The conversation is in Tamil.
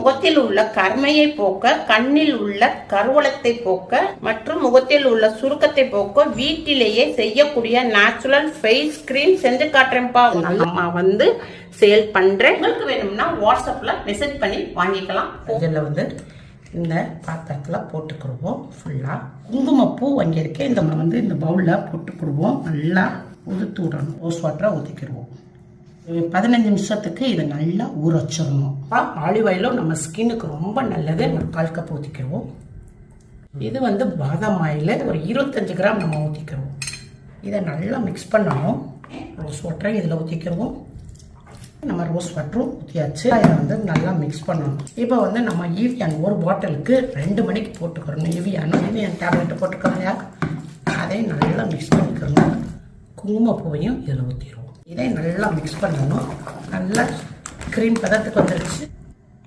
முகத்தில் உள்ள கருமையை போக்க, கண்ணில் உள்ள கருவளத்தை போக்க மற்றும் முகத்தில் உள்ள சுருக்கத்தை போக்க வீட்டிலேயே செய்யக்கூடிய நேச்சுரல் ஃபேஸ் கிரீம் செஞ்சு காட்டுறேன்ப்பா. நம்ம சேல் பண்றேன். உங்களுக்கு வேணும்னா வாட்ஸ்அப்ல மெசேஜ் பண்ணி வாங்கிக்கலாம். இதில் இந்த பாத்திரத்தில் போட்டுக்கிடுவோம். ஃபுல்லாக குங்குமப்பூ வாங்கியிருக்கேன். இந்த பவுலில் போட்டுக்கிடுவோம். நல்லா உதுத்து விடணும். ரோஸ் வாட்டரை ஊற்றிக்கிடுவோம். 15 நிமிஷத்துக்கு இதை நல்லா ஊற வச்சிடணும். ஆலிவ் ஆயிலும் நம்ம ஸ்கின்னுக்கு ரொம்ப நல்லது. ஒரு 1/4 கப் ஊற்றிக்கிடுவோம். இது பாதாம் ஆயில் ஒரு 25 கிராம் நம்ம ஊற்றிக்கிடுவோம். இதை நல்லா மிக்ஸ் பண்ணணும். ரோஸ் வாட்டரை இதில் ஊற்றிக்கிடுவோம். நம்ம ரோஸ் வாட்டரும் ஊற்றியாச்சு. இதை நல்லா மிக்ஸ் பண்ணணும். இப்போ நம்ம ஈவியான் ஒரு பாட்டிலுக்கு 2 மணிக்கு போட்டுக்கிறணும். ஈவியான் டேப்லெட்டு போட்டுக்கிறோம். அதை நல்லா மிக்ஸ் பண்ணிக்கிறணும். குங்குமப்பூவையும் இதில் ஊற்றிடுவோம். இதை நல்லா மிக்ஸ் பண்ணணும். நல்லா க்ரீம் பதத்துக்கு வந்துருச்சு.